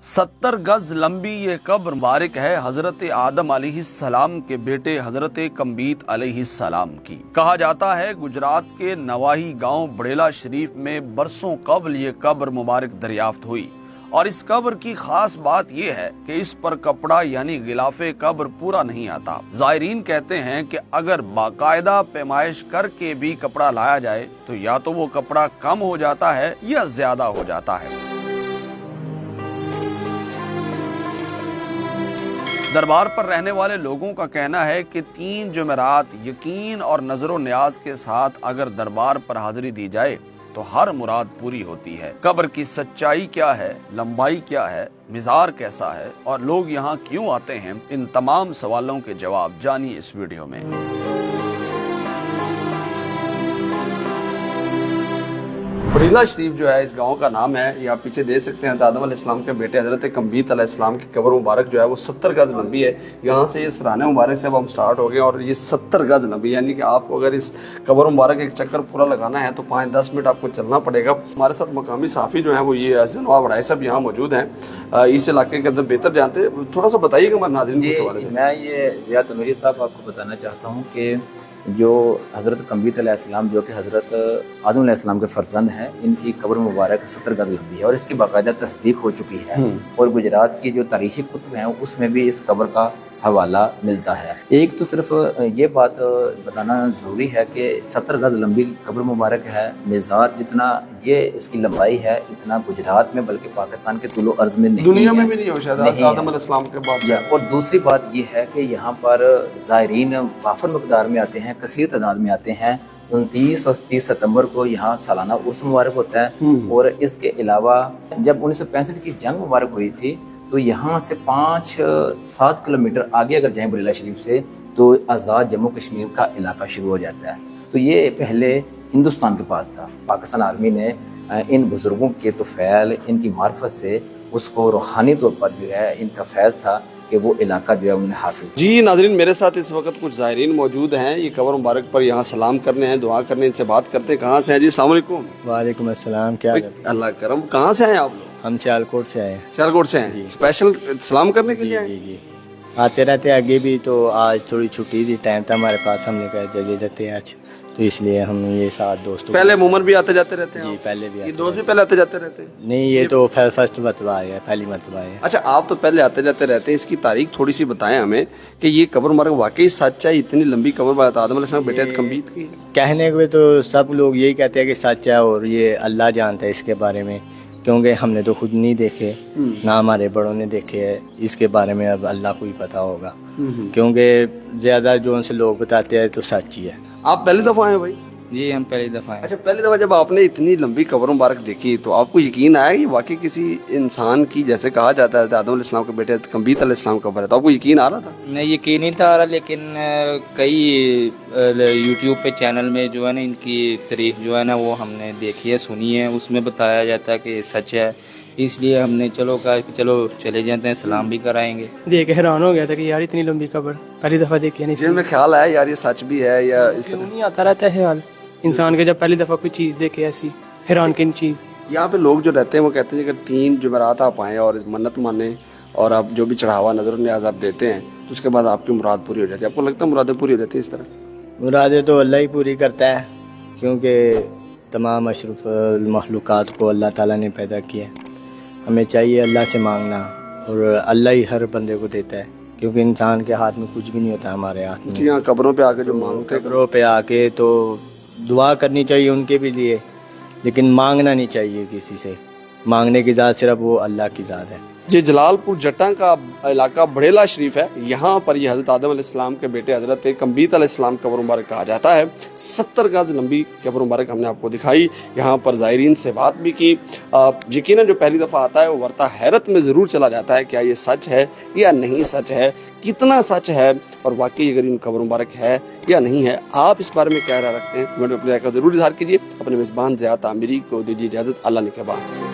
70 गज लंबी ये कब्र मुबारक है हजरत आदम अलैहिस्सलाम के बेटे हजरत कम्बीत अलैहिस्सलाम की। कहा जाता है गुजरात के नवाही गांव बड़ेला शरीफ में बरसों कबल ये कब्र मुबारक दरियाफ्त हुई और इस कब्र की खास बात यह है कि इस पर कपड़ा यानी गिलाफे कब्र पूरा नहीं आता। जायरीन कहते हैं कि अगर बाकायदा पैमाइश करके भी कपड़ा लाया जाए तो या तो वो कपड़ा कम हो जाता है या ज्यादा हो जाता है। दरबार पर रहने वाले लोगों का कहना है कि 3 जुमेरात यकीन और नजरो न्याज के साथ अगर दरबार पर हाजिरी दी जाए तो हर मुराद पूरी होती है। कब्र की सच्चाई क्या है, लंबाई क्या है, मिज़ार कैसा है और लोग यहाँ क्यों आते हैं, इन तमाम सवालों के जवाब जानिए इस वीडियो में। बड़ेला शरीफ जो है इस गांव का नाम है। ये आप पीछे देख सकते हैं आदम अलैहिस्सलाम के बेटे हजरत कम्बीत अलैहिस्सलाम की कब्र मुबारक जो है वो 70 गज लंबी है। यहाँ से ये सराने मुबारक से अब हम स्टार्ट हो गए और ये 70 गज लंबी, यानी कि आपको अगर इस कब्र मुबारक एक चक्कर पूरा लगाना है तो 5-10 मिनट आपको चलना पड़ेगा। हमारे साथ मकामी साफ़ी जो है वो ये जनवा बड़ाई साहब यहाँ मौजूद हैं, इस इलाके के अंदर बेहतर जानते हैं। थोड़ा सा बताइएगा हमारे नाज़रीन को सवाल है। मैं ये ज़िया तनवीर साहब आपको बताना चाहता हूँ कि जो हज़रत कम्बीत अलैहिस्सलाम जो कि हज़रत आदम अलैहिस्सलाम के फर्जंद हैं, इनकी कब्र मुबारक 70 गज लंबी है और इसकी बाकायदा तस्दीक हो चुकी है और गुजरात की जो तारीखी कुतुब हैं उसमें भी इस कब्र का हवाला मिलता है। एक तो सिर्फ ये बात बताना ज़रूरी है कि 70 गज लंबी कब्र मुबारक है। मिज़ार जितना ये इसकी लंबाई है इतना गुजरात में बल्कि पाकिस्तान के तुलो अर्ज़ में नहीं, दुनिया में भी नहीं हो शायद आदम अलैहिस्सलाम के बाद। और दूसरी बात ये है कि यहाँ पर ज़ायरीन वाफर मकदार में आते हैं, कसीर तादाद में आते हैं। 29 और 30 सितंबर को यहाँ सालाना उर्स मुबारक होता है और इसके अलावा जब 1965 की जंग मुबारक हुई थी तो यहाँ से 5-7 किलोमीटर आगे अगर जाएं बड़ेला शरीफ से तो आज़ाद जम्मू कश्मीर का इलाका शुरू हो जाता है। तो ये पहले हिंदुस्तान के पास था। पाकिस्तान आर्मी ने इन बुज़ुर्गों के तोफ़ैल, इनकी मार्फत से उसको रूहानी तौर पर जो है इनका फैज़ था कि वो इलाका जो है उन्हें हासिल। जी नाज़रीन, मेरे साथ इस वक्त कुछ ज़ायरीन मौजूद हैं। ये कब्र मुबारक पर यहाँ सलाम करने हैं, दुआ करने, इनसे बात करते हैं। कहाँ से हैं जी? अस्सलाम वालेकुम। वालेकुम अस्सलाम। क्या अल्लाह करम। कहाँ से हैं आप लोग? हम सियालकोट से आए हैं। सियालकोट से हैं? स्पेशल सलाम करने के लिए? जी आते रहते आगे भी, तो आज थोड़ी छुट्टी थी, टाइम था हमारे पास, हमने कहा जल्दी जाते हैं आज, तो इसलिए हम ये 7 दोस्तों। पहले मुमर भी आते जाते रहते हैं? जी पहले भी। ये दोस्त भी पहले आते जाते रहते हैं? नहीं, ये तो फर्स्ट मरतबा है, पहली मरतबा है। अच्छा, आप तो पहले आते जाते रहते हैं, इसकी तारीख थोड़ी सी बताएं हमें कि ये कब्र मुबारक वाकई सच है? इतनी लंबी कब्र आदम अलैहिस्सलाम बेटे कम्बीत की? कहने के तो सब लोग यही कहते हैं कि सच है और ये अल्लाह जानता है इसके बारे में, क्योंकि हमने तो खुद नहीं देखे, ना हमारे बड़ों ने देखे है। इसके बारे में अब अल्लाह को ही पता होगा, क्योंकि ज्यादा जो उनसे लोग बताते हैं तो सच ही है। आप पहली दफा आए भाई? जी हम पहली दफ़ा आए। अच्छा, पहली दफा जब आपने इतनी लंबी कब्र मुबारक देखी तो आपको यकीन आया कि वाकई किसी इंसान की, जैसे कहा जाता है आदम अलैहिस्सलाम के बेटे कम्बीत अलैहिस्सलाम कब्र है, तो आपको यकीन आ रहा था? नहीं, यकीन नहीं था आ रहा, लेकिन कई यूट्यूब पे चैनल में जो है ना इनकी तारीख जो है ना वो हमने देखी है, सुनी है, उसमें बताया जाता है कि सच है, इसलिए हमने चलो चले जाते हैं, सलाम भी कराएंगे। देख के हैरान हो गया था कि यार इतनी लंबी कब्र पहली दफा देखी है। नहीं, में ख्याल आया यार ये सच भी है या इस तरह नहीं आता रहता है ख्याल इंसान के, जब पहली दफा कोई चीज देखे ऐसी हैरान किन चीज। यहाँ पे लोग जो रहते हैं वो कहते हैं कि 3 जुमेरात आप आए और मन्नत माने और आप जो भी चढ़ावा नजर न्याज आप देते हैं तो उसके बाद आपकी मुराद पूरी हो जाती है। आपको लगता है मुरादें पूरी हो जाती है इस तरह? मुरादें तो अल्लाह ही पूरी करता है, क्योंकि तमाम अशरफ मखलूक़ात को अल्लाह ताला ने पैदा किया है। हमें चाहिए अल्लाह से मांगना और अल्लाह ही हर बंदे को देता है, क्योंकि इंसान के हाथ में कुछ भी नहीं होता, हमारे हाथ में। यहाँ कब्रों पे आके जो मांगते हैं, कब्रों पे आके तो दुआ करनी चाहिए उनके भी लिए, लेकिन मांगना नहीं चाहिए किसी से। मांगने की ज़ात सिर्फ वो अल्लाह की ज़ात है। जी जलालपुर जट्टा का इलाका बड़ेला शरीफ है। यहाँ पर ये हज़रत आदम अलैहिस्सलाम के बेटे हज़रत कम्बीत अलैहिस्सलाम कब्र मुबारक कहा जाता है। 70 गज लंबी कब्र मुबारक हमने आपको दिखाई, यहाँ पर ज़ायरीन से बात भी की। यकीनन जो पहली दफ़ा आता है वो वर्ता हैरत में ज़रूर चला जाता है, क्या ये सच है या नहीं सच है, कितना सच है और वाकई अगर इन कब्र मुबारक है या नहीं है। आप इस बारे में क्या राय रखते हैं? कमेंट में अपनी राय का ज़रूर इज़हार कीजिए। अपने मेज़बान ज़िया तामिरी को दीजिए इजाज़त। अल्लाह ने के बाद।